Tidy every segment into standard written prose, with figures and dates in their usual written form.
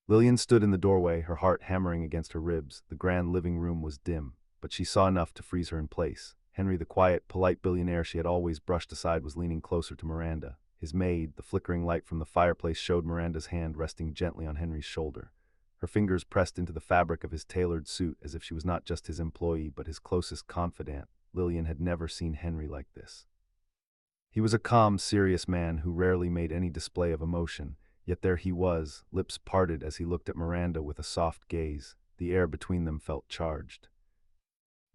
Lillian stood in the doorway, her heart hammering against her ribs. The grand living room was dim, but she saw enough to freeze her in place. Henry, the quiet, polite billionaire she had always brushed aside, was leaning closer to Miranda. His maid, the flickering light from the fireplace, showed Miranda's hand resting gently on Henry's shoulder. Her fingers pressed into the fabric of his tailored suit as if she was not just his employee but his closest confidant. Lillian had never seen Henry like this. He was a calm, serious man who rarely made any display of emotion, yet there he was, lips parted as he looked at Miranda with a soft gaze. The air between them felt charged.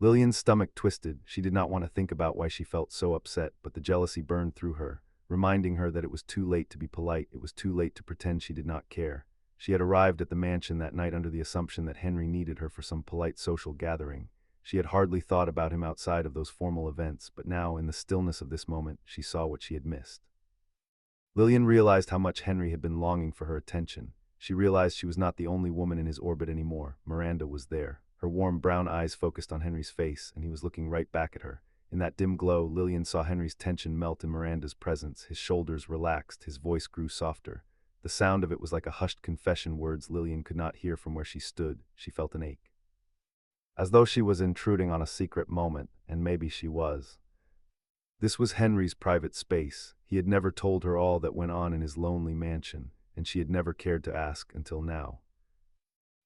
Lillian's stomach twisted. She did not want to think about why she felt so upset, but the jealousy burned through her, reminding her that it was too late to be polite, it was too late to pretend she did not care. She had arrived at the mansion that night under the assumption that Henry needed her for some polite social gathering. She had hardly thought about him outside of those formal events, but now, in the stillness of this moment, she saw what she had missed. Lillian realized how much Henry had been longing for her attention. She realized she was not the only woman in his orbit anymore. Miranda was there. Her warm brown eyes focused on Henry's face, and he was looking right back at her. In that dim glow, Lillian saw Henry's tension melt in Miranda's presence. His shoulders relaxed, his voice grew softer. The sound of it was like a hushed confession, words Lillian could not hear from where she stood. She felt an ache, as though she was intruding on a secret moment, and maybe she was. This was Henry's private space. He had never told her all that went on in his lonely mansion, and she had never cared to ask until now.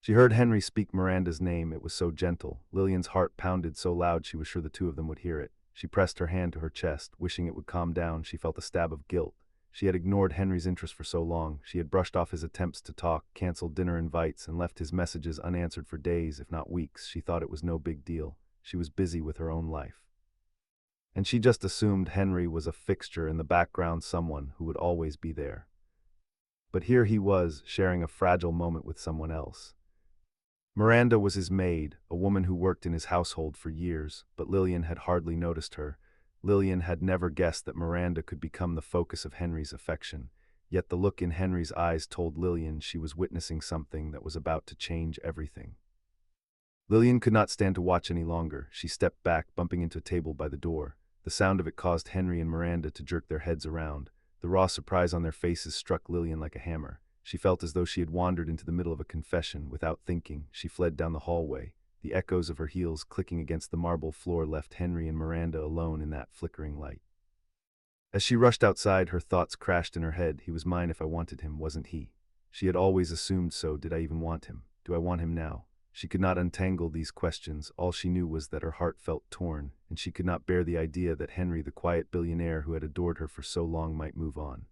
She heard Henry speak Miranda's name. It was so gentle. Lillian's heart pounded so loud she was sure the two of them would hear it. She pressed her hand to her chest, wishing it would calm down. She felt a stab of guilt. She had ignored Henry's interest for so long. She had brushed off his attempts to talk, canceled dinner invites, and left his messages unanswered for days, if not weeks. She thought it was no big deal. She was busy with her own life. And she just assumed Henry was a fixture in the background, someone who would always be there. But here he was, sharing a fragile moment with someone else. Miranda was his maid, a woman who worked in his household for years, but Lillian had hardly noticed her. Lillian had never guessed that Miranda could become the focus of Henry's affection, yet the look in Henry's eyes told Lillian she was witnessing something that was about to change everything. Lillian could not stand to watch any longer. She stepped back, bumping into a table by the door. The sound of it caused Henry and Miranda to jerk their heads around. The raw surprise on their faces struck Lillian like a hammer. She felt as though she had wandered into the middle of a confession. Without thinking, she fled down the hallway. The echoes of her heels clicking against the marble floor left Henry and Miranda alone in that flickering light. As she rushed outside, her thoughts crashed in her head. He was mine if I wanted him, wasn't he? She had always assumed so. Did I even want him? Do I want him now? She could not untangle these questions. All she knew was that her heart felt torn, and she could not bear the idea that Henry, the quiet billionaire who had adored her for so long, might move on.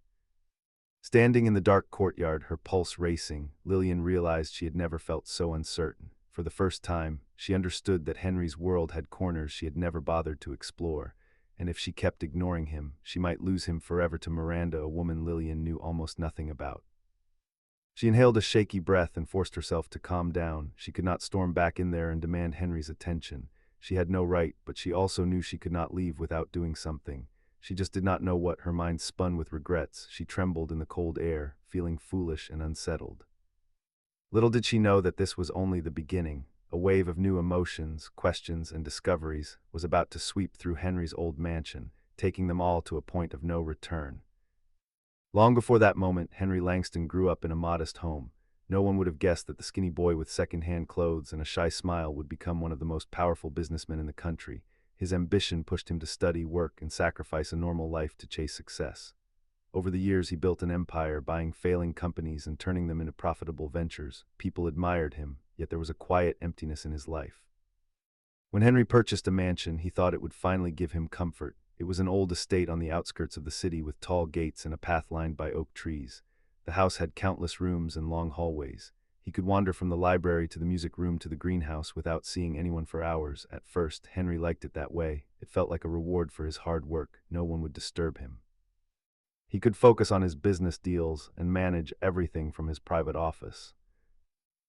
Standing in the dark courtyard, her pulse racing, Lillian realized she had never felt so uncertain. For the first time, she understood that Henry's world had corners she had never bothered to explore, and if she kept ignoring him, she might lose him forever to Miranda, a woman Lillian knew almost nothing about. She inhaled a shaky breath and forced herself to calm down. She could not storm back in there and demand Henry's attention. She had no right, but she also knew she could not leave without doing something. She just did not know what. Her mind spun with regrets. She trembled in the cold air, feeling foolish and unsettled. Little did she know that this was only the beginning. A wave of new emotions, questions, and discoveries was about to sweep through Henry's old mansion, taking them all to a point of no return. Long before that moment, Henry Langston grew up in a modest home. No one would have guessed that the skinny boy with second-hand clothes and a shy smile would become one of the most powerful businessmen in the country. His ambition pushed him to study, work, and sacrifice a normal life to chase success. Over the years, he built an empire, buying failing companies and turning them into profitable ventures. People admired him, yet there was a quiet emptiness in his life. When Henry purchased a mansion, he thought it would finally give him comfort. It was an old estate on the outskirts of the city with tall gates and a path lined by oak trees. The house had countless rooms and long hallways. He could wander from the library to the music room to the greenhouse without seeing anyone for hours. At first, Henry liked it that way. It felt like a reward for his hard work. No one would disturb him. He could focus on his business deals and manage everything from his private office.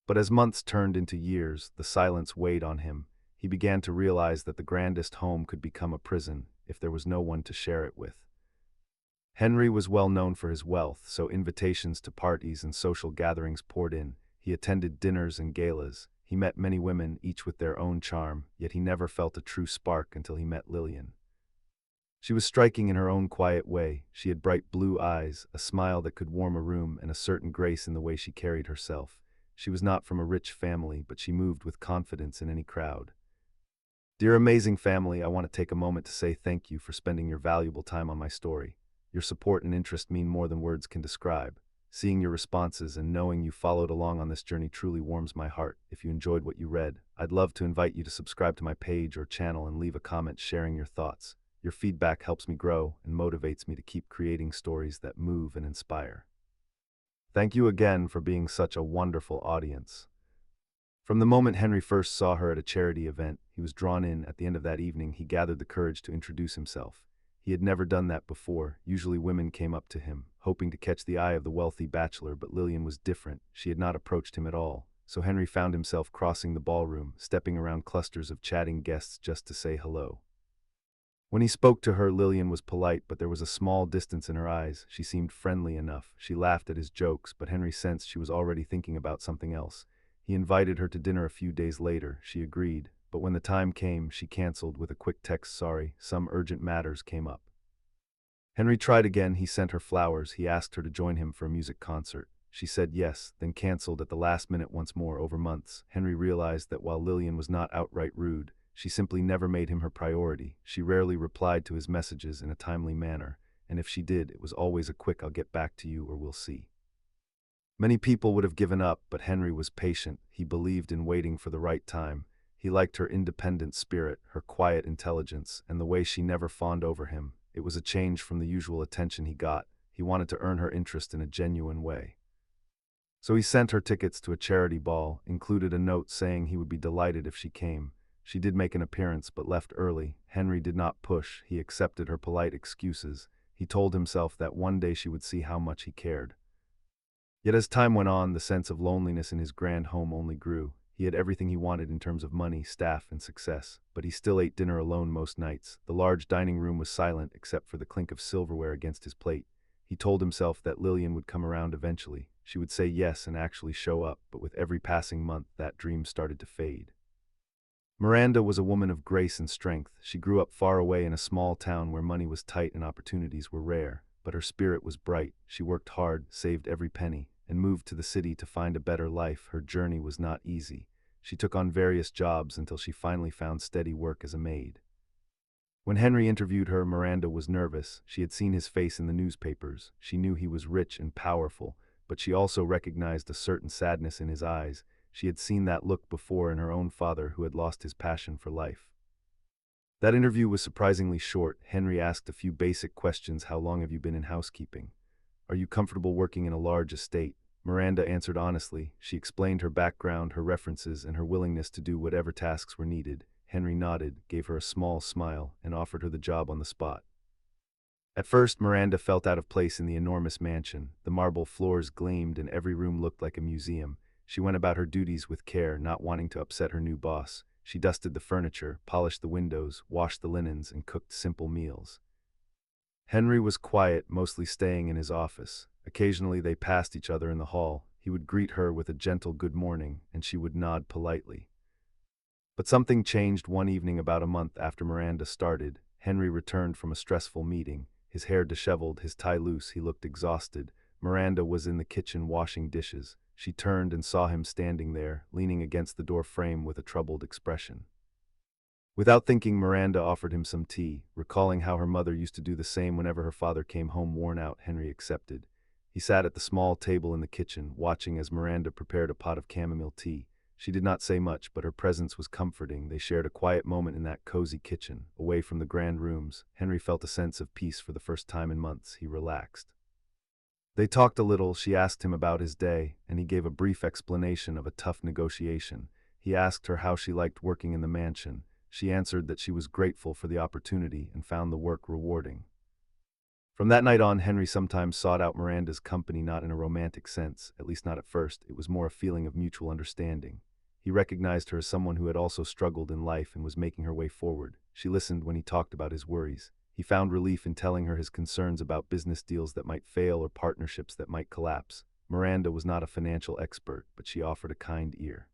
But as months turned into years, the silence weighed on him. He began to realize that the grandest home could become a prison if there was no one to share it with. Henry was well known for his wealth, so invitations to parties and social gatherings poured in. He attended dinners and galas. He met many women, each with their own charm, yet he never felt a true spark until he met Lillian. She was striking in her own quiet way. She had bright blue eyes, a smile that could warm a room, and a certain grace in the way she carried herself. She was not from a rich family, but she moved with confidence in any crowd. Dear amazing family, I want to take a moment to say thank you for spending your valuable time on my story. Your support and interest mean more than words can describe. Seeing your responses and knowing you followed along on this journey truly warms my heart. If you enjoyed what you read, I'd love to invite you to subscribe to my page or channel and leave a comment sharing your thoughts. Your feedback helps me grow and motivates me to keep creating stories that move and inspire. Thank you again for being such a wonderful audience. From the moment Henry first saw her at a charity event, he was drawn in. At the end of that evening, he gathered the courage to introduce himself. He had never done that before. Usually women came up to him, hoping to catch the eye of the wealthy bachelor, but Lillian was different. She had not approached him at all. So Henry found himself crossing the ballroom, stepping around clusters of chatting guests just to say hello. When he spoke to her, Lillian was polite, but there was a small distance in her eyes. She seemed friendly enough. She laughed at his jokes, but Henry sensed she was already thinking about something else. He invited her to dinner a few days later. She agreed, but when the time came, she canceled with a quick text, "Sorry, some urgent matters came up." Henry tried again. He sent her flowers. He asked her to join him for a music concert. She said yes, then canceled at the last minute once more. Over months, Henry realized that while Lillian was not outright rude, she simply never made him her priority. She rarely replied to his messages in a timely manner, and if she did, it was always a quick "I'll get back to you" or "we'll see." Many people would have given up, but Henry was patient. He believed in waiting for the right time. He liked her independent spirit, her quiet intelligence, and the way she never fawned over him. It was a change from the usual attention he got. He wanted to earn her interest in a genuine way. So he sent her tickets to a charity ball, included a note saying he would be delighted if she came. She did make an appearance, but left early. Henry did not push. He accepted her polite excuses. He told himself that one day she would see how much he cared. Yet as time went on, the sense of loneliness in his grand home only grew. He had everything he wanted in terms of money, staff, and success, but he still ate dinner alone most nights. The large dining room was silent except for the clink of silverware against his plate. He told himself that Lillian would come around eventually. She would say yes and actually show up, but with every passing month, that dream started to fade. Miranda was a woman of grace and strength. She grew up far away in a small town where money was tight and opportunities were rare, but her spirit was bright. She worked hard, saved every penny, and moved to the city to find a better life. Her journey was not easy. She took on various jobs until she finally found steady work as a maid. When Henry interviewed her, Miranda was nervous. She had seen his face in the newspapers. She knew he was rich and powerful, but she also recognized a certain sadness in his eyes. She had seen that look before in her own father, who had lost his passion for life. That interview was surprisingly short. Henry asked a few basic questions. How long have you been in housekeeping? Are you comfortable working in a large estate? Miranda answered honestly. She explained her background, her references, and her willingness to do whatever tasks were needed. Henry nodded, gave her a small smile, and offered her the job on the spot. At first, Miranda felt out of place in the enormous mansion. The marble floors gleamed and every room looked like a museum. She went about her duties with care, not wanting to upset her new boss. She dusted the furniture, polished the windows, washed the linens, and cooked simple meals. Henry was quiet, mostly staying in his office. Occasionally they passed each other in the hall. He would greet her with a gentle good morning, and she would nod politely. But something changed one evening about a month after Miranda started. Henry returned from a stressful meeting. His hair disheveled, his tie loose, he looked exhausted. Miranda was in the kitchen washing dishes. She turned and saw him standing there, leaning against the door frame with a troubled expression. Without thinking, Miranda offered him some tea. Recalling how her mother used to do the same whenever her father came home worn out, Henry accepted. He sat at the small table in the kitchen, watching as Miranda prepared a pot of chamomile tea. She did not say much, but her presence was comforting. They shared a quiet moment in that cozy kitchen, away from the grand rooms. Henry felt a sense of peace for the first time in months. He relaxed. They talked a little. She asked him about his day, and he gave a brief explanation of a tough negotiation. He asked her how she liked working in the mansion. She answered that she was grateful for the opportunity and found the work rewarding. From that night on, Henry sometimes sought out Miranda's company, not in a romantic sense, at least not at first. It was more a feeling of mutual understanding. He recognized her as someone who had also struggled in life and was making her way forward. She listened when he talked about his worries. He found relief in telling her his concerns about business deals that might fail or partnerships that might collapse. Miranda was not a financial expert, but she offered a kind ear.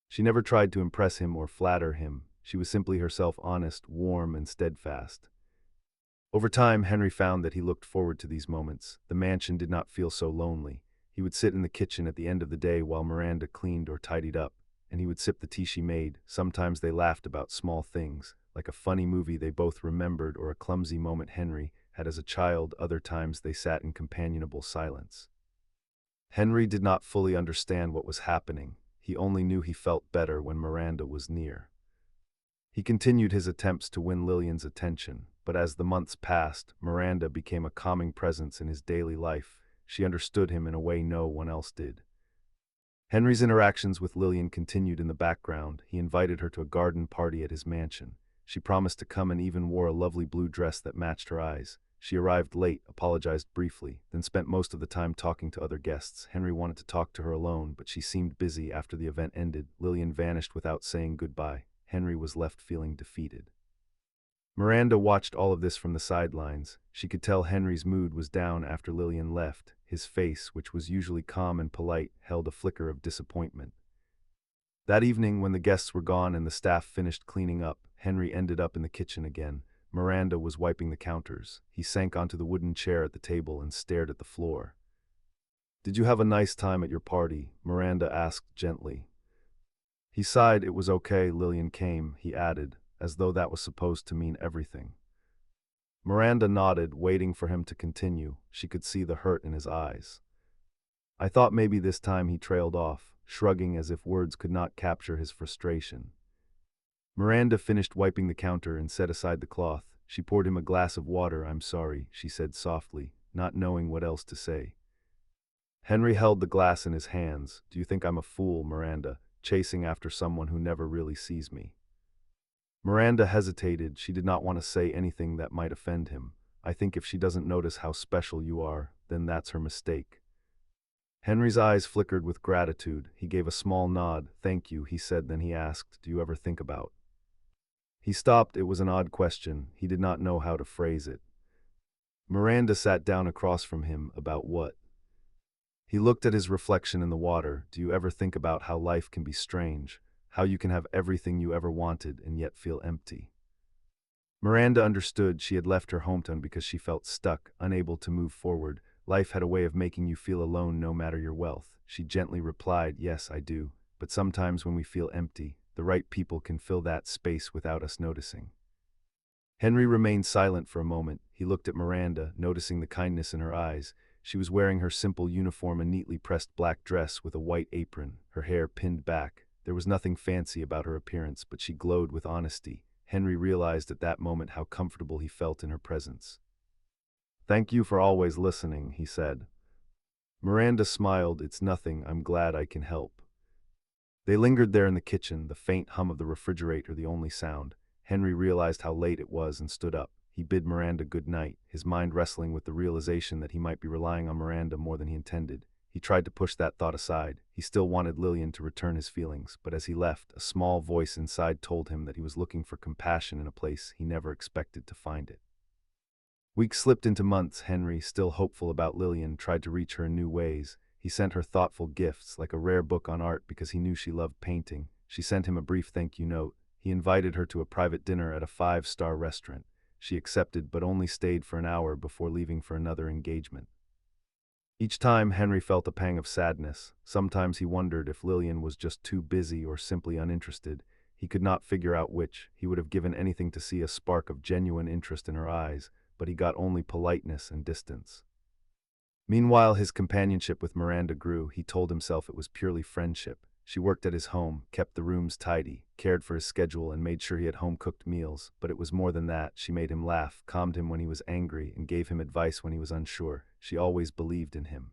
She never tried to impress him or flatter him. She was simply herself, honest, warm, and steadfast. Over time, Henry found that he looked forward to these moments. The mansion did not feel so lonely. He would sit in the kitchen at the end of the day while Miranda cleaned or tidied up, and he would sip the tea she made. Sometimes they laughed about small things, like a funny movie they both remembered or a clumsy moment Henry had as a child. Other times they sat in companionable silence. Henry did not fully understand what was happening. He only knew he felt better when Miranda was near. He continued his attempts to win Lillian's attention, but as the months passed, Miranda became a calming presence in his daily life. She understood him in a way no one else did. Henry's interactions with Lillian continued in the background. He invited her to a garden party at his mansion. She promised to come and even wore a lovely blue dress that matched her eyes. She arrived late, apologized briefly, then spent most of the time talking to other guests. Henry wanted to talk to her alone, but she seemed busy. After the event ended, Lillian vanished without saying goodbye. Henry was left feeling defeated. Miranda watched all of this from the sidelines. She could tell Henry's mood was down after Lillian left. His face, which was usually calm and polite, held a flicker of disappointment. That evening, when the guests were gone and the staff finished cleaning up, Henry ended up in the kitchen again. Miranda was wiping the counters. He sank onto the wooden chair at the table and stared at the floor. "Did you have a nice time at your party?" Miranda asked gently. He sighed. "It was okay. Lillian came," he added, as though that was supposed to mean everything. Miranda nodded, waiting for him to continue. She could see the hurt in his eyes. "I thought maybe this time," he trailed off, shrugging as if words could not capture his frustration. Miranda finished wiping the counter and set aside the cloth. She poured him a glass of water. "I'm sorry," she said softly, not knowing what else to say. Henry held the glass in his hands. "Do you think I'm a fool, Miranda, chasing after someone who never really sees me?" Miranda hesitated. She did not want to say anything that might offend him. "I think if she doesn't notice how special you are, then that's her mistake." Henry's eyes flickered with gratitude. He gave a small nod. "Thank you," he said. Then he asked, "Do you ever think about?" He stopped. It was an odd question. He did not know how to phrase it. Miranda sat down across from him. "About what?" He looked at his reflection in the water. "Do you ever think about how life can be strange? How you can have everything you ever wanted and yet feel empty?" Miranda understood. She had left her hometown because she felt stuck, unable to move forward. Life had a way of making you feel alone no matter your wealth. She gently replied, "Yes, I do. But sometimes when we feel empty, the right people can fill that space without us noticing." Henry remained silent for a moment. He looked at Miranda, noticing the kindness in her eyes. She was wearing her simple uniform, a neatly pressed black dress with a white apron, her hair pinned back. There was nothing fancy about her appearance, but she glowed with honesty. Henry realized at that moment how comfortable he felt in her presence. "Thank you for always listening," he said. Miranda smiled. "It's nothing. I'm glad I can help." They lingered there in the kitchen, the faint hum of the refrigerator the only sound. Henry realized how late it was and stood up. He bid Miranda good night, his mind wrestling with the realization that he might be relying on Miranda more than he intended. He tried to push that thought aside. He still wanted Lillian to return his feelings, but as he left, a small voice inside told him that he was looking for compassion in a place he never expected to find it. Weeks slipped into months. Henry, still hopeful about Lillian, tried to reach her in new ways. He sent her thoughtful gifts, like a rare book on art because he knew she loved painting. She sent him a brief thank you note. He invited her to a private dinner at a 5-star restaurant. She accepted, but only stayed for an hour before leaving for another engagement. Each time, Henry felt a pang of sadness. Sometimes he wondered if Lillian was just too busy or simply uninterested. He could not figure out which. He would have given anything to see a spark of genuine interest in her eyes, but he got only politeness and distance. Meanwhile, his companionship with Miranda grew. He told himself it was purely friendship. She worked at his home, kept the rooms tidy, cared for his schedule, and made sure he had home-cooked meals. But it was more than that. She made him laugh, calmed him when he was angry, and gave him advice when he was unsure. She always believed in him.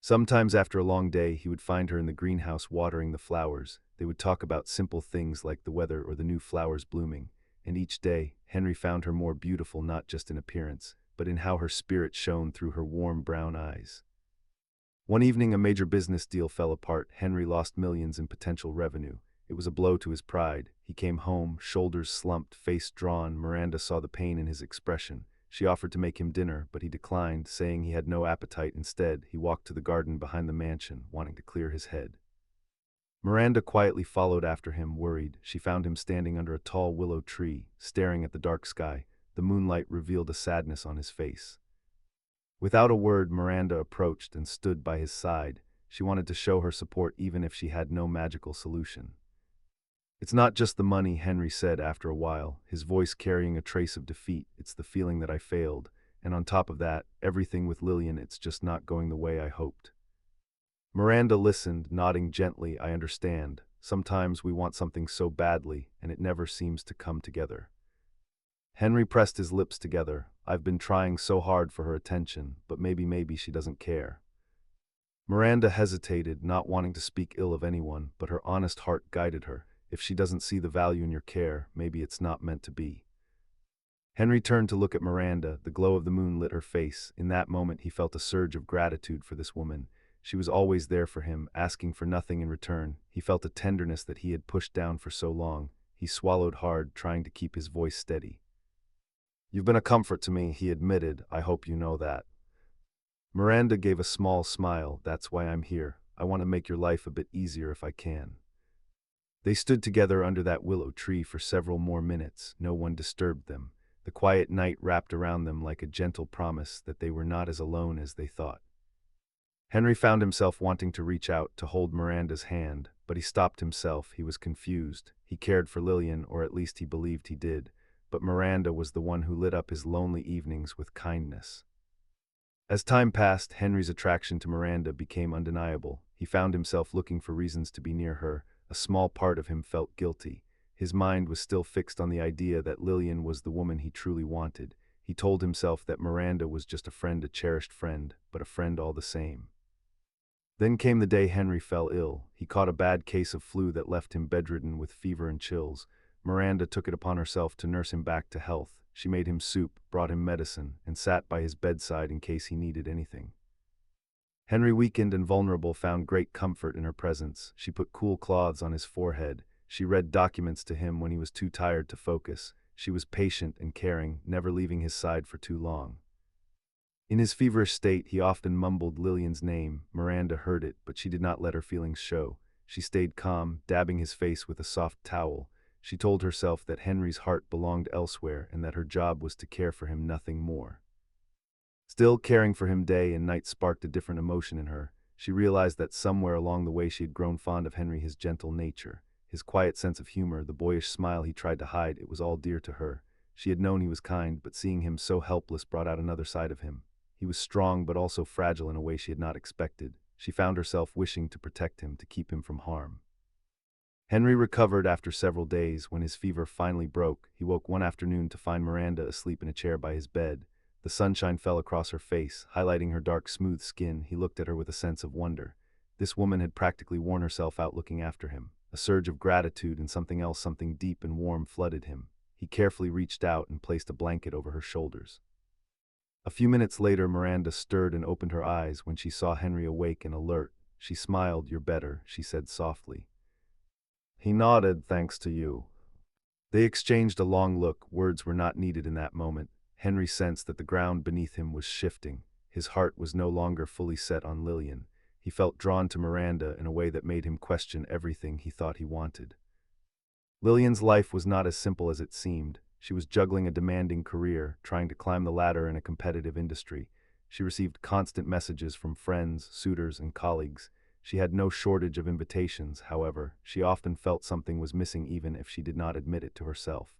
Sometimes after a long day, he would find her in the greenhouse watering the flowers. They would talk about simple things like the weather or the new flowers blooming. And each day, Henry found her more beautiful not just in appearance, but in how her spirit shone through her warm brown eyes. One evening, a major business deal fell apart. Henry lost millions in potential revenue. It was a blow to his pride. He came home, shoulders slumped, face drawn. Miranda saw the pain in his expression. She offered to make him dinner, but he declined, saying he had no appetite. Instead, he walked to the garden behind the mansion, wanting to clear his head. Miranda quietly followed after him, worried. She found him standing under a tall willow tree, staring at the dark sky. The moonlight revealed a sadness on his face. Without a word, Miranda approached and stood by his side. She wanted to show her support even if she had no magical solution. "It's not just the money," Henry said after a while, his voice carrying a trace of defeat. "It's the feeling that I failed. And on top of that, everything with Lillian, it's just not going the way I hoped." Miranda listened, nodding gently. "I understand. Sometimes we want something so badly, and it never seems to come together." Henry pressed his lips together. "I've been trying so hard for her attention, but maybe she doesn't care." Miranda hesitated, not wanting to speak ill of anyone, but her honest heart guided her. "If she doesn't see the value in your care, maybe it's not meant to be." Henry turned to look at Miranda. The glow of the moon lit her face. In that moment, he felt a surge of gratitude for this woman. She was always there for him, asking for nothing in return. He felt a tenderness that he had pushed down for so long. He swallowed hard, trying to keep his voice steady. "You've been a comfort to me," he admitted. "I hope you know that." Miranda gave a small smile. "That's why I'm here. I want to make your life a bit easier if I can." They stood together under that willow tree for several more minutes. No one disturbed them. The quiet night wrapped around them like a gentle promise that they were not as alone as they thought. Henry found himself wanting to reach out to hold Miranda's hand, but he stopped himself. He was confused. He cared for Lillian, or at least he believed he did, but Miranda was the one who lit up his lonely evenings with kindness. As time passed, Henry's attraction to Miranda became undeniable. He found himself looking for reasons to be near her. A small part of him felt guilty. His mind was still fixed on the idea that Lillian was the woman he truly wanted. He told himself that Miranda was just a friend, a cherished friend, but a friend all the same. Then came the day Henry fell ill. He caught a bad case of flu that left him bedridden with fever and chills. Miranda took it upon herself to nurse him back to health. She made him soup, brought him medicine, and sat by his bedside in case he needed anything. Henry, weakened and vulnerable, found great comfort in her presence. She put cool cloths on his forehead. She read documents to him when he was too tired to focus. She was patient and caring, never leaving his side for too long. In his feverish state, he often mumbled Lillian's name. Miranda heard it, but she did not let her feelings show. She stayed calm, dabbing his face with a soft towel. She told herself that Henry's heart belonged elsewhere and that her job was to care for him, nothing more. Still, caring for him day and night sparked a different emotion in her. She realized that somewhere along the way she had grown fond of Henry, his gentle nature, his quiet sense of humor, the boyish smile he tried to hide. It was all dear to her. She had known he was kind, but seeing him so helpless brought out another side of him. He was strong but also fragile in a way she had not expected. She found herself wishing to protect him, to keep him from harm. Henry recovered after several days. When his fever finally broke, he woke one afternoon to find Miranda asleep in a chair by his bed. The sunshine fell across her face, highlighting her dark, smooth skin. He looked at her with a sense of wonder. This woman had practically worn herself out looking after him. A surge of gratitude and something else, something deep and warm, flooded him. He carefully reached out and placed a blanket over her shoulders. A few minutes later, Miranda stirred and opened her eyes. When she saw Henry awake and alert, she smiled. "You're better," she said softly. He nodded. "Thanks to you." They exchanged a long look. Words were not needed in that moment. Henry sensed that the ground beneath him was shifting. His heart was no longer fully set on Lillian. He felt drawn to Miranda in a way that made him question everything he thought he wanted. Lillian's life was not as simple as it seemed. She was juggling a demanding career, trying to climb the ladder in a competitive industry. She received constant messages from friends, suitors, and colleagues. She had no shortage of invitations. However, she often felt something was missing even if she did not admit it to herself.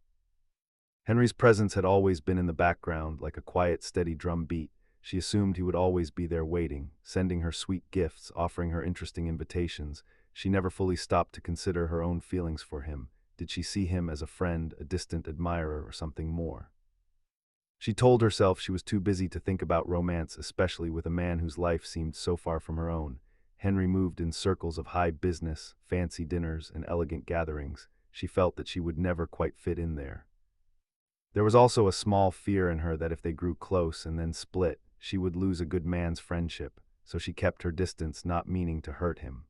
Henry's presence had always been in the background, like a quiet, steady drum beat. She assumed he would always be there waiting, sending her sweet gifts, offering her interesting invitations. She never fully stopped to consider her own feelings for him. Did she see him as a friend, a distant admirer, or something more? She told herself she was too busy to think about romance, especially with a man whose life seemed so far from her own. Henry moved in circles of high business, fancy dinners, and elegant gatherings. She felt that she would never quite fit in there. There was also a small fear in her that if they grew close and then split, she would lose a good man's friendship, so she kept her distance, not meaning to hurt him.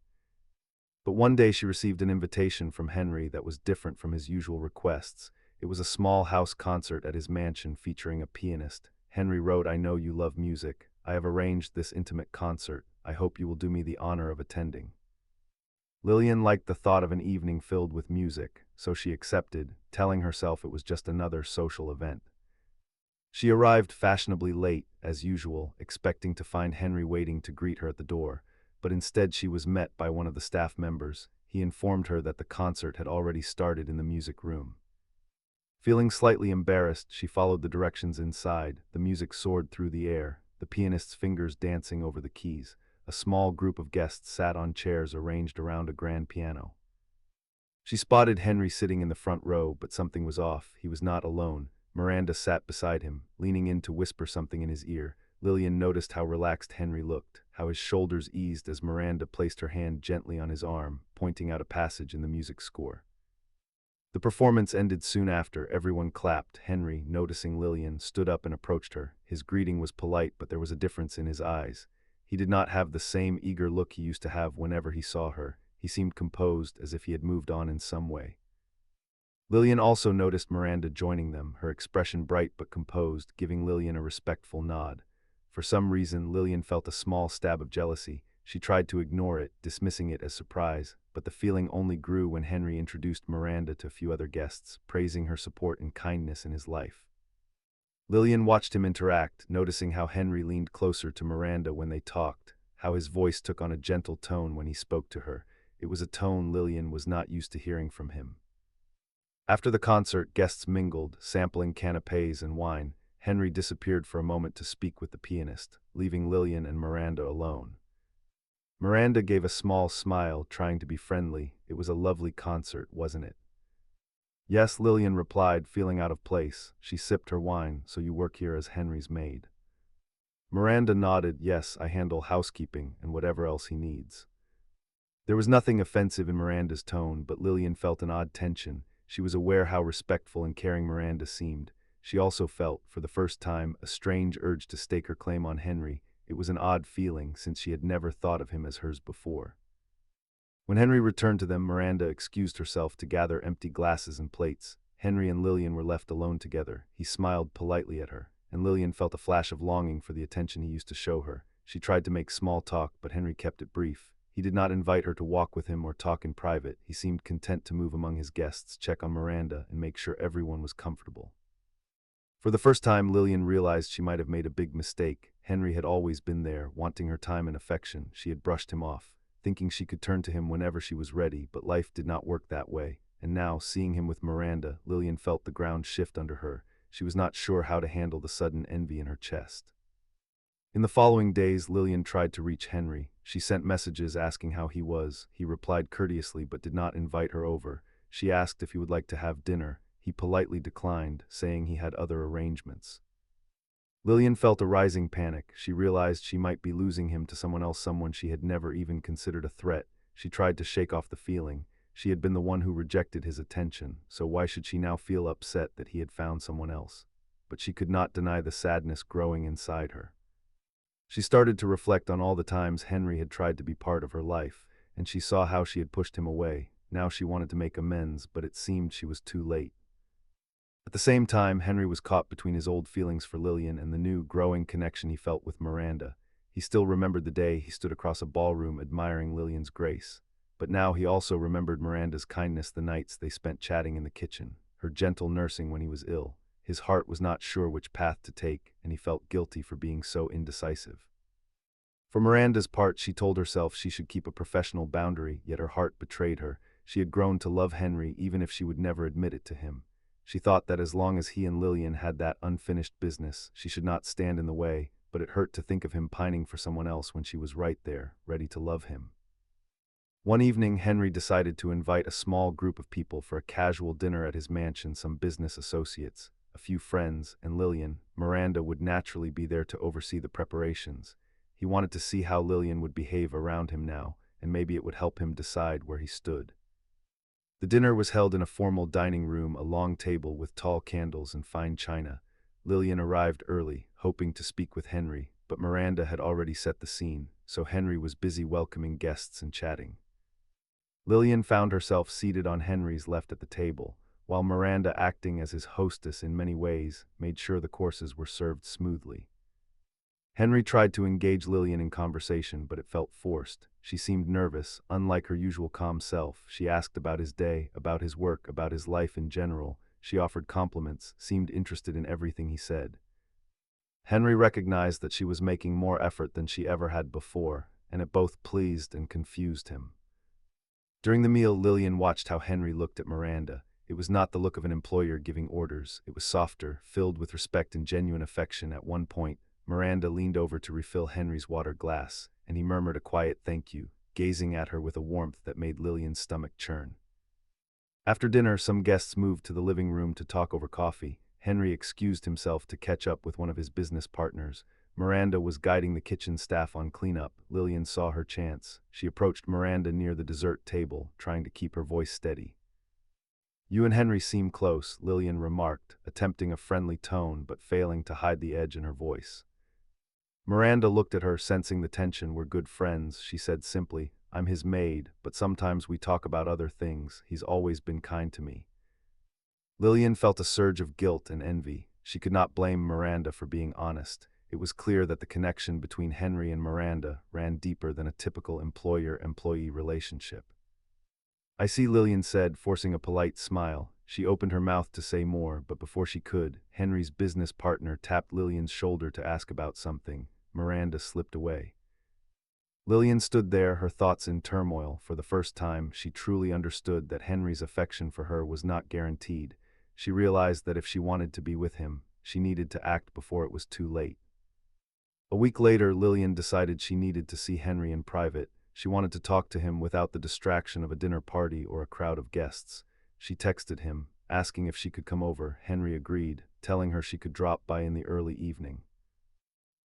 But one day she received an invitation from Henry that was different from his usual requests. It was a small house concert at his mansion featuring a pianist. Henry wrote, "I know you love music. I have arranged this intimate concert. I hope you will do me the honor of attending." Lillian liked the thought of an evening filled with music, so she accepted, telling herself it was just another social event. She arrived fashionably late, as usual, expecting to find Henry waiting to greet her at the door, but instead she was met by one of the staff members. He informed her that the concert had already started in the music room. Feeling slightly embarrassed, she followed the directions inside. The music soared through the air, the pianist's fingers dancing over the keys. A small group of guests sat on chairs arranged around a grand piano. She spotted Henry sitting in the front row, but something was off. He was not alone. Miranda sat beside him, leaning in to whisper something in his ear. Lillian noticed how relaxed Henry looked, how his shoulders eased as Miranda placed her hand gently on his arm, pointing out a passage in the music score. The performance ended soon after. Everyone clapped. Henry, noticing Lillian, stood up and approached her. His greeting was polite, but there was a difference in his eyes. He did not have the same eager look he used to have whenever he saw her. He seemed composed, as if he had moved on in some way. Lillian also noticed Miranda joining them, her expression bright but composed, giving Lillian a respectful nod. For some reason, Lillian felt a small stab of jealousy. She tried to ignore it, dismissing it as surprise, but the feeling only grew when Henry introduced Miranda to a few other guests, praising her support and kindness in his life. Lillian watched him interact, noticing how Henry leaned closer to Miranda when they talked, how his voice took on a gentle tone when he spoke to her. It was a tone Lillian was not used to hearing from him. After the concert, guests mingled, sampling canapés and wine. Henry disappeared for a moment to speak with the pianist, leaving Lillian and Miranda alone. Miranda gave a small smile, trying to be friendly. It was a lovely concert, wasn't it? Yes, Lillian replied, feeling out of place. She sipped her wine. So you work here as Henry's maid? Miranda nodded. Yes, I handle housekeeping and whatever else he needs. There was nothing offensive in Miranda's tone, but Lillian felt an odd tension. She was aware how respectful and caring Miranda seemed. She also felt, for the first time, a strange urge to stake her claim on Henry. It was an odd feeling, since she had never thought of him as hers before. When Henry returned to them, Miranda excused herself to gather empty glasses and plates. Henry and Lillian were left alone together. He smiled politely at her, and Lillian felt a flash of longing for the attention he used to show her. She tried to make small talk, but Henry kept it brief. He did not invite her to walk with him or talk in private. He seemed content to move among his guests, check on Miranda, and make sure everyone was comfortable. For the first time, Lillian realized she might have made a big mistake. Henry had always been there, wanting her time and affection. She had brushed him off, thinking she could turn to him whenever she was ready, but life did not work that way. And now, seeing him with Miranda, Lillian felt the ground shift under her. She was not sure how to handle the sudden envy in her chest. In the following days, Lillian tried to reach Henry. She sent messages asking how he was. He replied courteously but did not invite her over. She asked if he would like to have dinner. He politely declined, saying he had other arrangements. Lillian felt a rising panic. She realized she might be losing him to someone else, someone she had never even considered a threat. She tried to shake off the feeling. She had been the one who rejected his attention, so why should she now feel upset that he had found someone else? But she could not deny the sadness growing inside her. She started to reflect on all the times Henry had tried to be part of her life, and she saw how she had pushed him away. Now she wanted to make amends, but it seemed she was too late. At the same time, Henry was caught between his old feelings for Lillian and the new, growing connection he felt with Miranda. He still remembered the day he stood across a ballroom admiring Lillian's grace. But now he also remembered Miranda's kindness the nights they spent chatting in the kitchen, her gentle nursing when he was ill. His heart was not sure which path to take, and he felt guilty for being so indecisive. For Miranda's part, she told herself she should keep a professional boundary, yet her heart betrayed her. She had grown to love Henry even if she would never admit it to him. She thought that as long as he and Lillian had that unfinished business, she should not stand in the way, but it hurt to think of him pining for someone else when she was right there, ready to love him. One evening, Henry decided to invite a small group of people for a casual dinner at his mansion, some business associates, a few friends, and Lillian. Miranda would naturally be there to oversee the preparations. He wanted to see how Lillian would behave around him now, and maybe it would help him decide where he stood. The dinner was held in a formal dining room, a long table with tall candles and fine china. Lillian arrived early, hoping to speak with Henry, but Miranda had already set the scene, so Henry was busy welcoming guests and chatting. Lillian found herself seated on Henry's left at the table, while Miranda, acting as his hostess in many ways, made sure the courses were served smoothly. Henry tried to engage Lillian in conversation, but it felt forced. She seemed nervous, unlike her usual calm self. She asked about his day, about his work, about his life in general. She offered compliments, seemed interested in everything he said. Henry recognized that she was making more effort than she ever had before, and it both pleased and confused him. During the meal, Lillian watched how Henry looked at Miranda. It was not the look of an employer giving orders. It was softer, filled with respect and genuine affection. At one point, Miranda leaned over to refill Henry's water glass, and he murmured a quiet thank you, gazing at her with a warmth that made Lillian's stomach churn. After dinner, some guests moved to the living room to talk over coffee. Henry excused himself to catch up with one of his business partners. Miranda was guiding the kitchen staff on cleanup. Lillian saw her chance. She approached Miranda near the dessert table, trying to keep her voice steady. "You and Henry seem close," Lillian remarked, attempting a friendly tone but failing to hide the edge in her voice. Miranda looked at her, sensing the tension. "We're good friends," she said simply. "I'm his maid, but sometimes we talk about other things. He's always been kind to me." Lillian felt a surge of guilt and envy. She could not blame Miranda for being honest. It was clear that the connection between Henry and Miranda ran deeper than a typical employer-employee relationship. "I see," Lillian said, forcing a polite smile. She opened her mouth to say more, but before she could, Henry's business partner tapped Lillian's shoulder to ask about something. Miranda slipped away. Lillian stood there, her thoughts in turmoil. For the first time, she truly understood that Henry's affection for her was not guaranteed. She realized that if she wanted to be with him, she needed to act before it was too late. A week later, Lillian decided she needed to see Henry in private. She wanted to talk to him without the distraction of a dinner party or a crowd of guests. She texted him, asking if she could come over. Henry agreed, telling her she could drop by in the early evening.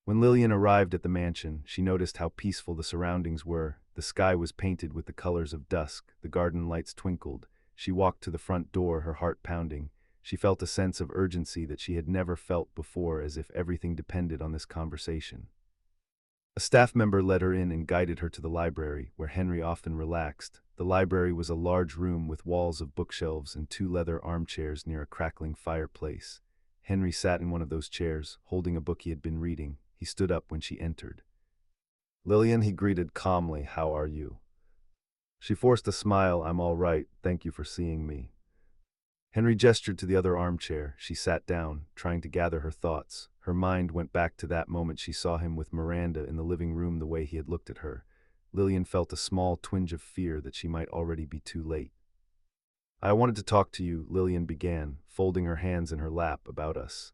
When Lillian arrived at the mansion, she noticed how peaceful the surroundings were. The sky was painted with the colors of dusk, the garden lights twinkled. She walked to the front door, her heart pounding. She felt a sense of urgency that she had never felt before, as if everything depended on this conversation. A staff member led her in and guided her to the library, where Henry often relaxed. The library was a large room with walls of bookshelves and 2 leather armchairs near a crackling fireplace. Henry sat in one of those chairs, holding a book he had been reading. He stood up when she entered. "Lillian," he greeted calmly, "how are you?" She forced a smile. "I'm all right, thank you for seeing me." Henry gestured to the other armchair. She sat down, trying to gather her thoughts. Her mind went back to that moment she saw him with Miranda in the living room, the way he had looked at her. Lillian felt a small twinge of fear that she might already be too late. "I wanted to talk to you," Lillian began, folding her hands in her lap, "about us."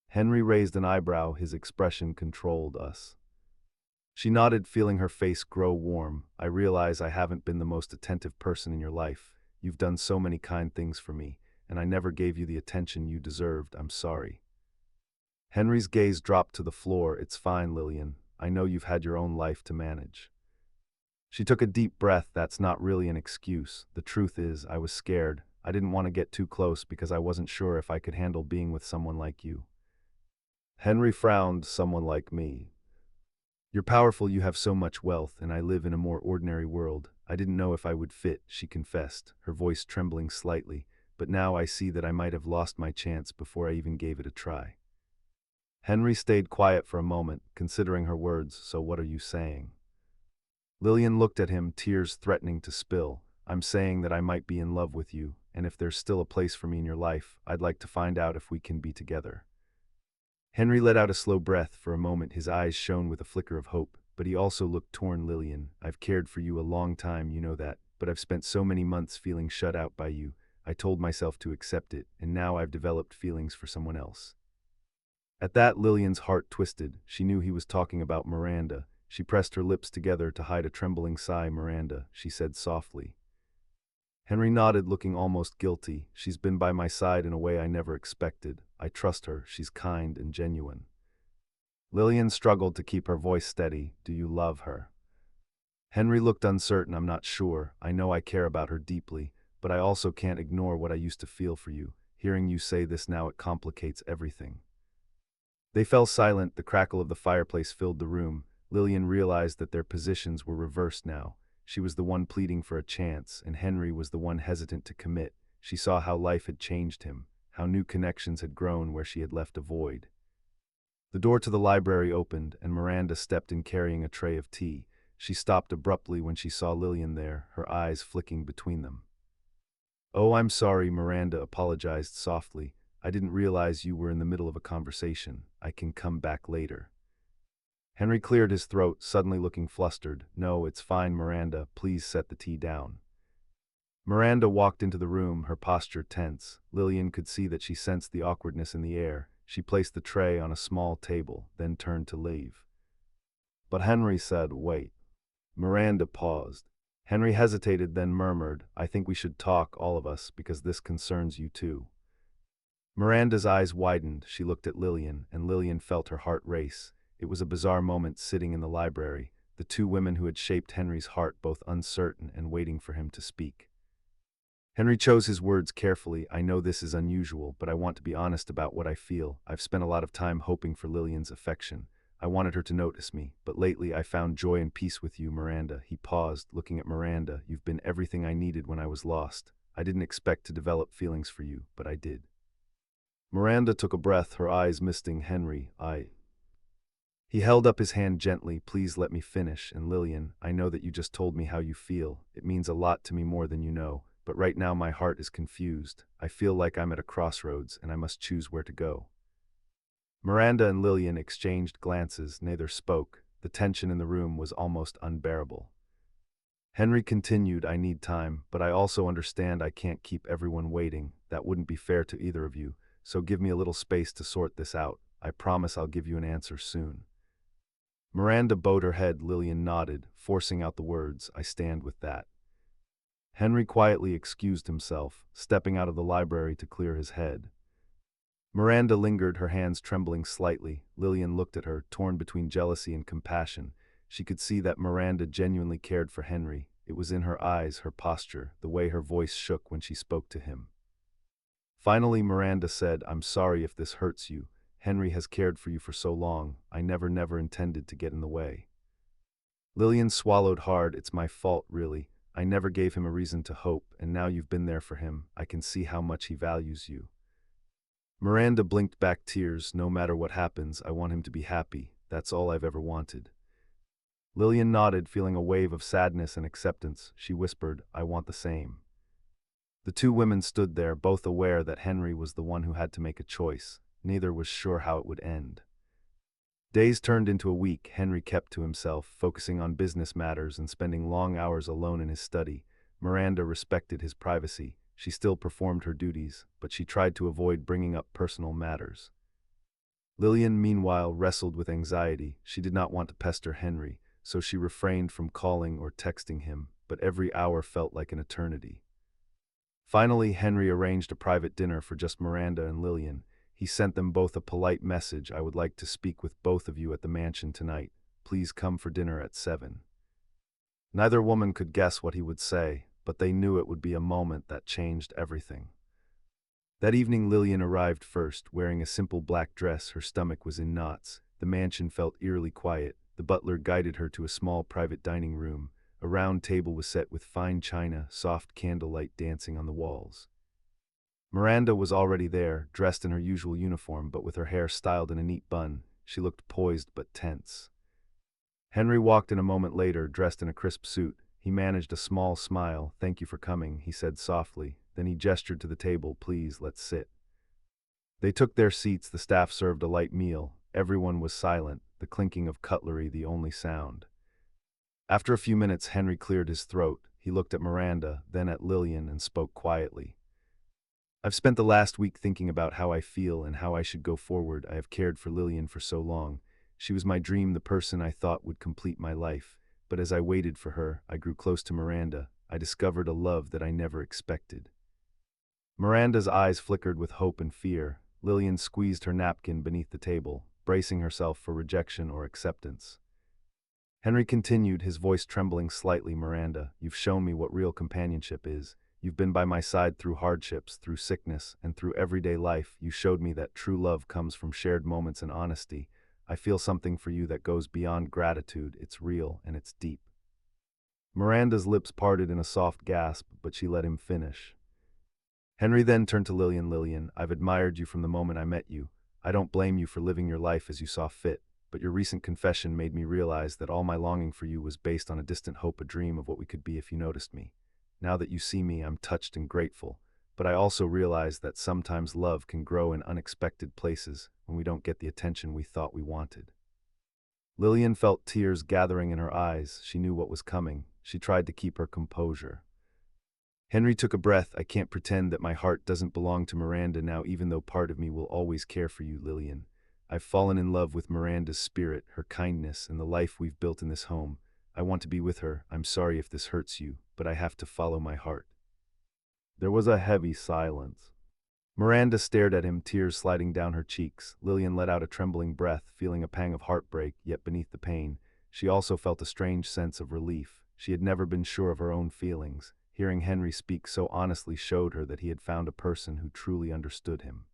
Henry raised an eyebrow, his expression controlled. "Us?" She nodded, feeling her face grow warm. "I realize I haven't been the most attentive person in your life. You've done so many kind things for me, and I never gave you the attention you deserved. I'm sorry." Henry's gaze dropped to the floor. "It's fine, Lillian. I know you've had your own life to manage." She took a deep breath. "That's not really an excuse. The truth is, I was scared. I didn't want to get too close because I wasn't sure if I could handle being with someone like you." Henry frowned. "Someone like me? You're powerful, you have so much wealth, and I live in a more ordinary world. I didn't know if I would fit," she confessed, her voice trembling slightly, "but now I see that I might have lost my chance before I even gave it a try." Henry stayed quiet for a moment, considering her words. "So what are you saying?" Lillian looked at him, tears threatening to spill. "I'm saying that I might be in love with you, and if there's still a place for me in your life, I'd like to find out if we can be together." Henry let out a slow breath. For a moment his eyes shone with a flicker of hope, but he also looked torn. "Lillian, I've cared for you a long time, you know that, but I've spent so many months feeling shut out by you. I told myself to accept it, and now I've developed feelings for someone else." At that, Lillian's heart twisted. She knew he was talking about Miranda. She pressed her lips together to hide a trembling sigh. "Miranda," she said softly. Henry nodded, looking almost guilty. "She's been by my side in a way I never expected. I trust her. She's kind and genuine." Lillian struggled to keep her voice steady. "Do you love her?" Henry looked uncertain. "I'm not sure. I know I care about her deeply, but I also can't ignore what I used to feel for you. Hearing you say this now, it complicates everything." They fell silent. The crackle of the fireplace filled the room. Lillian realized that their positions were reversed now. She was the one pleading for a chance, and Henry was the one hesitant to commit. She saw how life had changed him, how new connections had grown where she had left a void. The door to the library opened, and Miranda stepped in carrying a tray of tea. She stopped abruptly when she saw Lillian there, her eyes flicking between them. "Oh, I'm sorry," Miranda apologized softly. I didn't realize you were in the middle of a conversation. I can come back later. Henry cleared his throat, suddenly looking flustered. No, it's fine, Miranda. Please set the tea down. Miranda walked into the room, her posture tense. Lillian could see that she sensed the awkwardness in the air. She placed the tray on a small table, then turned to leave. But Henry said, "Wait." Miranda paused. Henry hesitated, then murmured, "I think we should talk, all of us, because this concerns you too." Miranda's eyes widened. She looked at Lillian, and Lillian felt her heart race. It was a bizarre moment sitting in the library, the two women who had shaped Henry's heart both uncertain and waiting for him to speak. Henry chose his words carefully. "I know this is unusual, but I want to be honest about what I feel. I've spent a lot of time hoping for Lillian's affection. I wanted her to notice me, but lately I found joy and peace with you, Miranda." He paused, looking at Miranda. "You've been everything I needed when I was lost. I didn't expect to develop feelings for you, but I did." Miranda took a breath, her eyes misting. "Henry, He held up his hand gently. "Please let me finish. And Lillian, I know that you just told me how you feel. It means a lot to me, more than you know. But right now my heart is confused. I feel like I'm at a crossroads, and I must choose where to go." Miranda and Lillian exchanged glances. Neither spoke. The tension in the room was almost unbearable. Henry continued, "I need time, but I also understand I can't keep everyone waiting. That wouldn't be fair to either of you. So give me a little space to sort this out. I promise I'll give you an answer soon." Miranda bowed her head. Lillian nodded, forcing out the words, "I stand with that." Henry quietly excused himself, stepping out of the library to clear his head. Miranda lingered, her hands trembling slightly. Lillian looked at her, torn between jealousy and compassion. She could see that Miranda genuinely cared for Henry. It was in her eyes, her posture, the way her voice shook when she spoke to him. Finally, Miranda said, "I'm sorry if this hurts you. Henry has cared for you for so long. I never intended to get in the way." Lillian swallowed hard. "It's my fault, really. I never gave him a reason to hope, and now you've been there for him. I can see how much he values you." Miranda blinked back tears. "No matter what happens, I want him to be happy. That's all I've ever wanted." Lillian nodded, feeling a wave of sadness and acceptance. She whispered, "I want the same." The two women stood there, both aware that Henry was the one who had to make a choice. Neither was sure how it would end. Days turned into a week. Henry kept to himself, focusing on business matters and spending long hours alone in his study. Miranda respected his privacy. She still performed her duties, but she tried to avoid bringing up personal matters. Lillian, meanwhile, wrestled with anxiety. She did not want to pester Henry, so she refrained from calling or texting him, but every hour felt like an eternity. Finally, Henry arranged a private dinner for just Miranda and Lillian. He sent them both a polite message: "I would like to speak with both of you at the mansion tonight. Please come for dinner at 7. Neither woman could guess what he would say, but they knew it would be a moment that changed everything. That evening, Lillian arrived first, wearing a simple black dress. Her stomach was in knots. The mansion felt eerily quiet. The butler guided her to a small private dining room. A round table was set with fine china, soft candlelight dancing on the walls. Miranda was already there, dressed in her usual uniform, but with her hair styled in a neat bun. She looked poised but tense. Henry walked in a moment later, dressed in a crisp suit. He managed a small smile. "Thank you for coming," he said softly. Then he gestured to the table. "Please, let's sit." They took their seats. The staff served a light meal. Everyone was silent, the clinking of cutlery the only sound. After a few minutes, Henry cleared his throat. He looked at Miranda, then at Lillian, and spoke quietly. "I've spent the last week thinking about how I feel and how I should go forward. I have cared for Lillian for so long. She was my dream, the person I thought would complete my life. But as I waited for her, I grew close to Miranda. I discovered a love that I never expected." Miranda's eyes flickered with hope and fear. Lillian squeezed her napkin beneath the table, bracing herself for rejection or acceptance. Henry continued, his voice trembling slightly. "Miranda, you've shown me what real companionship is. You've been by my side through hardships, through sickness, and through everyday life. You showed me that true love comes from shared moments and honesty. I feel something for you that goes beyond gratitude. It's real and it's deep." Miranda's lips parted in a soft gasp, but she let him finish. Henry then turned to Lillian. "Lillian, I've admired you from the moment I met you. I don't blame you for living your life as you saw fit, but your recent confession made me realize that all my longing for you was based on a distant hope, a dream of what we could be if you noticed me. Now that you see me, I'm touched and grateful. but I also realized that sometimes love can grow in unexpected places when we don't get the attention we thought we wanted. Lillian felt tears gathering in her eyes. She knew what was coming. She tried to keep her composure. Henry took a breath. I can't pretend that my heart doesn't belong to Miranda now, even though part of me will always care for you, Lillian. I've fallen in love with Miranda's spirit, her kindness, and the life we've built in this home. I want to be with her. I'm sorry if this hurts you, but I have to follow my heart. There was a heavy silence. Miranda stared at him, tears sliding down her cheeks. Lillian let out a trembling breath, feeling a pang of heartbreak, yet beneath the pain, she also felt a strange sense of relief. She had never been sure of her own feelings. Hearing Henry speak so honestly showed her that he had found a person who truly understood him.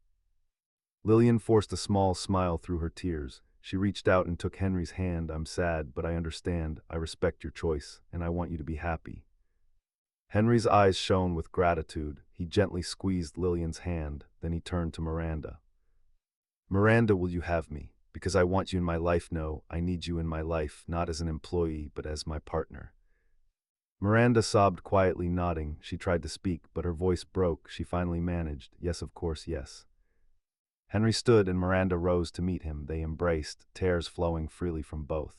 Lillian forced a small smile through her tears. She reached out and took Henry's hand. I'm sad, but I understand. I respect your choice, and I want you to be happy. Henry's eyes shone with gratitude. He gently squeezed Lillian's hand, then he turned to Miranda. Miranda, will you have me? Because I want you in my life. No, I need you in my life, not as an employee, but as my partner. Miranda sobbed quietly, nodding. She tried to speak, but her voice broke. She finally managed, yes, of course, yes. Henry stood and Miranda rose to meet him. They embraced, tears flowing freely from both.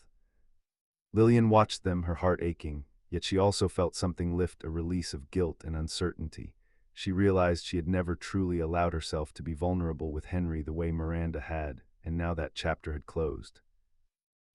Lillian watched them, her heart aching, yet she also felt something lift, a release of guilt and uncertainty. She realized she had never truly allowed herself to be vulnerable with Henry the way Miranda had, and now that chapter had closed.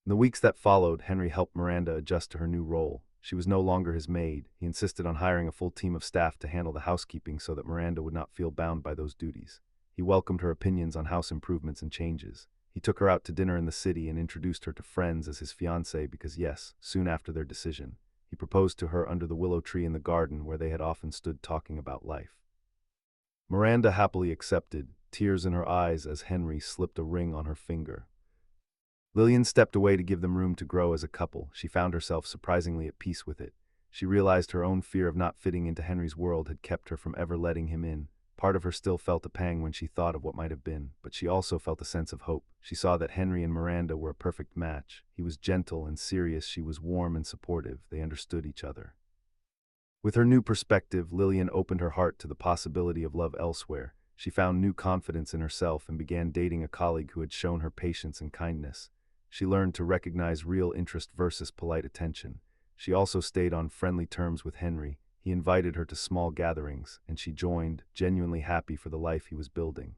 In the weeks that followed, Henry helped Miranda adjust to her new role. She was no longer his maid. He insisted on hiring a full team of staff to handle the housekeeping so that Miranda would not feel bound by those duties. He welcomed her opinions on house improvements and changes. He took her out to dinner in the city and introduced her to friends as his fiancée because yes, soon after their decision, he proposed to her under the willow tree in the garden where they had often stood talking about life. Miranda happily accepted, tears in her eyes as Henry slipped a ring on her finger. Lillian stepped away to give them room to grow as a couple. She found herself surprisingly at peace with it. She realized her own fear of not fitting into Henry's world had kept her from ever letting him in. Part of her still felt a pang when she thought of what might have been, but she also felt a sense of hope. She saw that Henry and Miranda were a perfect match. He was gentle and serious, she was warm and supportive. They understood each other. With her new perspective, Lillian opened her heart to the possibility of love elsewhere. She found new confidence in herself and began dating a colleague who had shown her patience and kindness. She learned to recognize real interest versus polite attention. She also stayed on friendly terms with Henry. He invited her to small gatherings, and she joined, genuinely happy for the life he was building.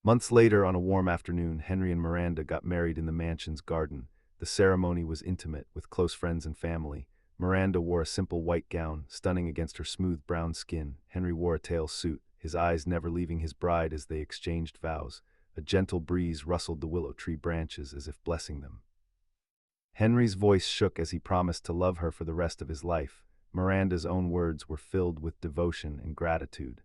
Months later, on a warm afternoon, Henry and Miranda got married in the mansion's garden. The ceremony was intimate, with close friends and family. Miranda wore a simple white gown, stunning against her smooth brown skin. Henry wore a tail suit, his eyes never leaving his bride as they exchanged vows. A gentle breeze rustled the willow tree branches as if blessing them. Henry's voice shook as he promised to love her for the rest of his life. Miranda's own words were filled with devotion and gratitude.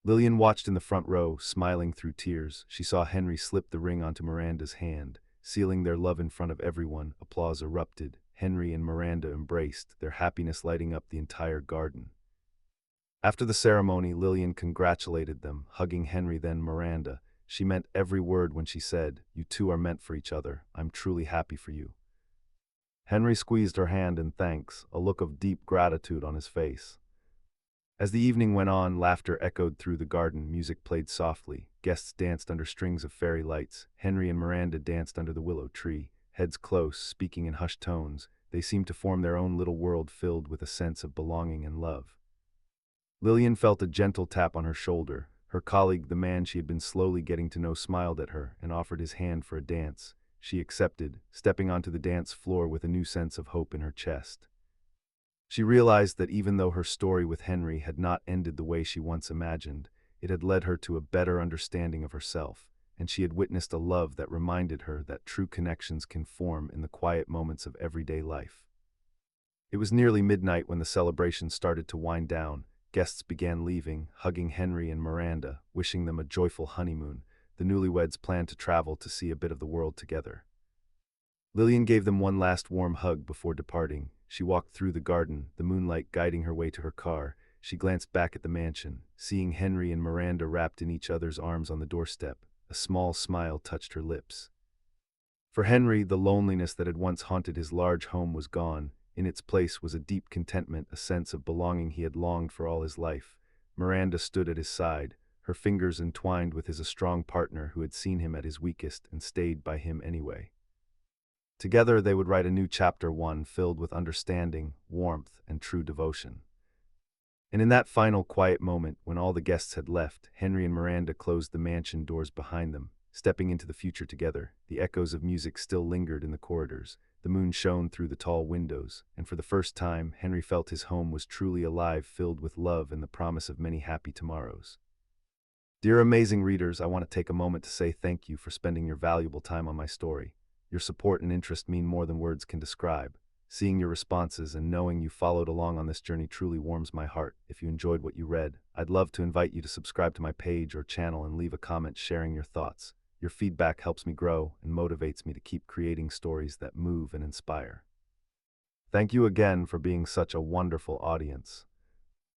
Lillian watched in the front row, smiling through tears. She saw Henry slip the ring onto Miranda's hand, sealing their love in front of everyone. Applause erupted. Henry and Miranda embraced, their happiness lighting up the entire garden. After the ceremony, Lillian congratulated them, hugging Henry then Miranda. She meant every word when she said, "You two are meant for each other. I'm truly happy for you." Henry squeezed her hand in thanks, a look of deep gratitude on his face. As the evening went on, laughter echoed through the garden, music played softly, guests danced under strings of fairy lights. Henry and Miranda danced under the willow tree, heads close, speaking in hushed tones. They seemed to form their own little world filled with a sense of belonging and love. Lillian felt a gentle tap on her shoulder. Her colleague, the man she had been slowly getting to know, smiled at her and offered his hand for a dance. She accepted, stepping onto the dance floor with a new sense of hope in her chest. She realized that even though her story with Henry had not ended the way she once imagined, it had led her to a better understanding of herself, and she had witnessed a love that reminded her that true connections can form in the quiet moments of everyday life. It was nearly midnight when the celebration started to wind down. Guests began leaving, hugging Henry and Miranda, wishing them a joyful honeymoon. The newlyweds planned to travel to see a bit of the world together. Lillian gave them one last warm hug before departing. She walked through the garden, the moonlight guiding her way to her car. She glanced back at the mansion, seeing Henry and Miranda wrapped in each other's arms on the doorstep. A small smile touched her lips. For Henry, the loneliness that had once haunted his large home was gone. In its place was a deep contentment, a sense of belonging he had longed for all his life. Miranda stood at his side, her fingers entwined with his a strong partner who had seen him at his weakest and stayed by him anyway. Together they would write a new chapter one filled with understanding, warmth, and true devotion. And in that final quiet moment, when all the guests had left, Henry and Miranda closed the mansion doors behind them, stepping into the future together. The echoes of music still lingered in the corridors. The moon shone through the tall windows, and for the first time, Henry felt his home was truly alive, filled with love and the promise of many happy tomorrows. Dear amazing readers, I want to take a moment to say thank you for spending your valuable time on my story. Your support and interest mean more than words can describe. Seeing your responses and knowing you followed along on this journey truly warms my heart. If you enjoyed what you read, I'd love to invite you to subscribe to my page or channel and leave a comment sharing your thoughts. Your feedback helps me grow and motivates me to keep creating stories that move and inspire. Thank you again for being such a wonderful audience.